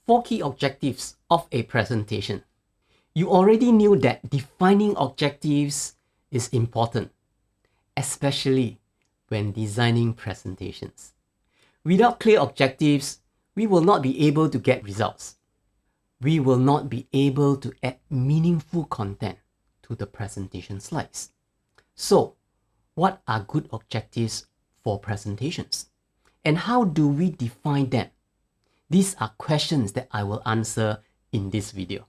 4 key objectives of a presentation. You already knew that defining objectives is important, especially when designing presentations. Without clear objectives, we will not be able to get results. We will not be able to add meaningful content to the presentation slides. So, what are good objectives for presentations? And how do we define them? These are questions that I will answer in this video.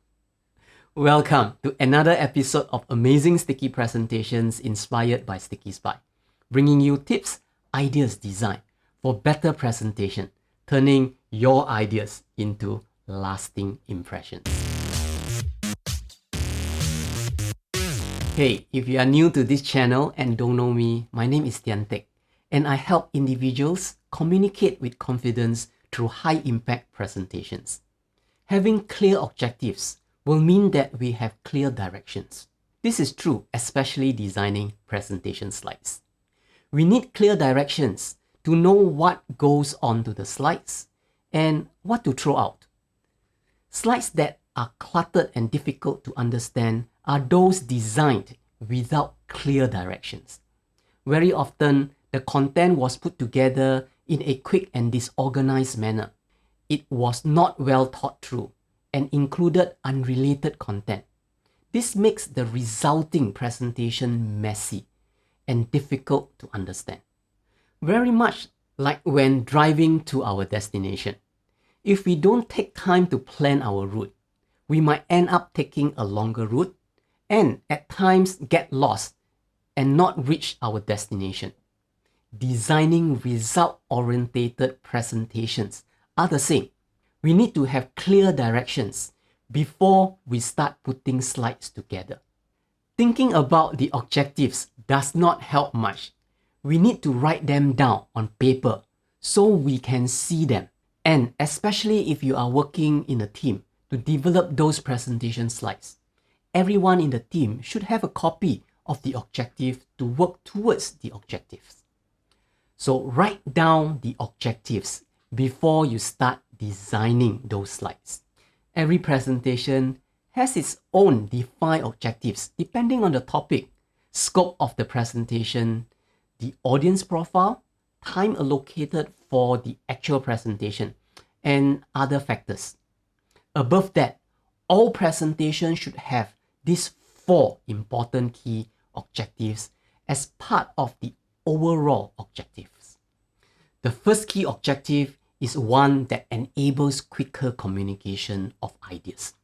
Welcome to another episode of Amazing Sticky Presentations inspired by Sticky Spy, bringing you tips, ideas, design for better presentation, turning your ideas into lasting impressions. Hey, if you are new to this channel and don't know me, my name is Tian Teck, and I help individuals communicate with confidence through high-impact presentations. Having clear objectives will mean that we have clear directions. This is true, especially designing presentation slides. We need clear directions to know what goes onto the slides and what to throw out. Slides that are cluttered and difficult to understand are those designed without clear directions. Very often, the content was put together in a quick and disorganized manner. It was not well thought through and included unrelated content. This makes the resulting presentation messy and difficult to understand. Very much like when driving to our destination. If we don't take time to plan our route, we might end up taking a longer route and at times get lost and not reach our destination. Designing result-oriented presentations are the same. We need to have clear directions before we start putting slides together. Thinking about the objectives does not help much. We need to write them down on paper so we can see them. And especially if you are working in a team to develop those presentation slides, everyone in the team should have a copy of the objective to work towards the objectives. So write down the objectives before you start designing those slides. Every presentation has its own defined objectives depending on the topic, scope of the presentation, the audience profile, time allocated for the actual presentation, and other factors. Above that, all presentations should have these 4 important key objectives as part of the overall objectives. The first key objective is one that enables quicker communication of ideas.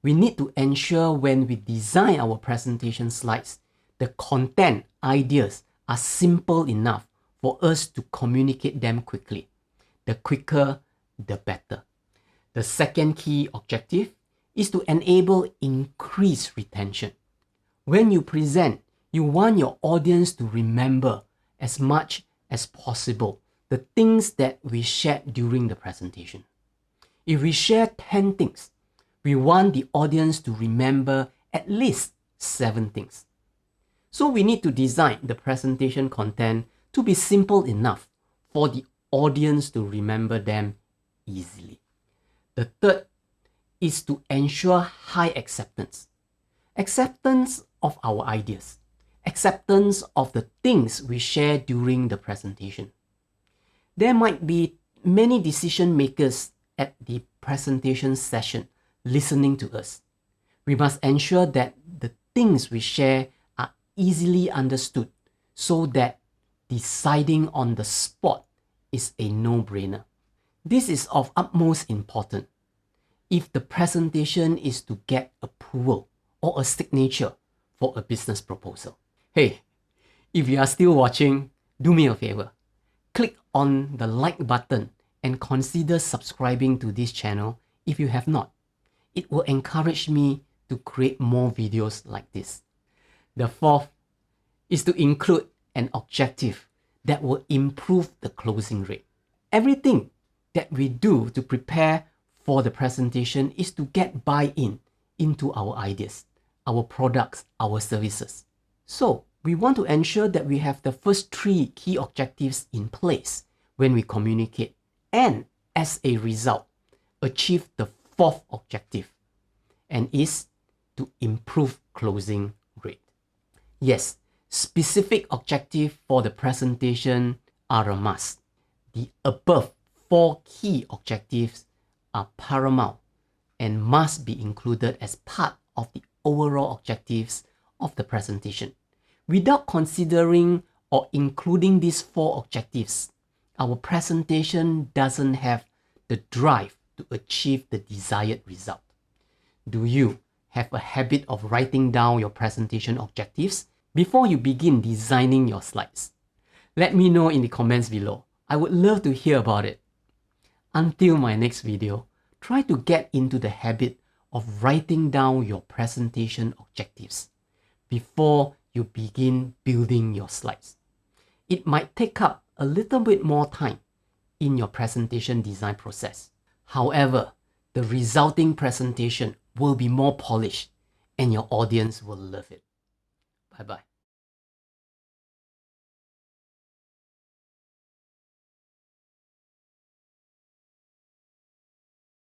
We need to ensure when we design our presentation slides, the content ideas are simple enough for us to communicate them quickly. The quicker, the better. The second key objective is to enable increased retention. When you present, you want your audience to remember as much as possible the things that we shared during the presentation. If we share 10 things, we want the audience to remember at least 7 things. So we need to design the presentation content to be simple enough for the audience to remember them easily. The third is to ensure high acceptance. Acceptance of our ideas. Acceptance of the things we share during the presentation. There might be many decision makers at the presentation session listening to us. We must ensure that the things we share are easily understood so that deciding on the spot is a no-brainer. This is of utmost importance if the presentation is to get approval or a signature for a business proposal. Hey, if you are still watching, do me a favor. Click on the like button and consider subscribing to this channel if you have not. It will encourage me to create more videos like this. The fourth is to include an objective that will improve the closing rate. Everything that we do to prepare for the presentation is to get buy-in into our ideas, our products, our services. So we want to ensure that we have the first 3 key objectives in place when we communicate, and as a result, achieve the fourth objective, and is to improve closing rate. Yes, specific objectives for the presentation are a must. The above 4 key objectives are paramount and must be included as part of the overall objectives of the presentation. Without considering or including these 4 objectives, our presentation doesn't have the drive to achieve the desired result. Do you have a habit of writing down your presentation objectives before you begin designing your slides? Let me know in the comments below. I would love to hear about it. Until my next video, try to get into the habit of writing down your presentation objectives before you begin building your slides. It might take up a little bit more time in your presentation design process. However, the resulting presentation will be more polished and your audience will love it. Bye-bye.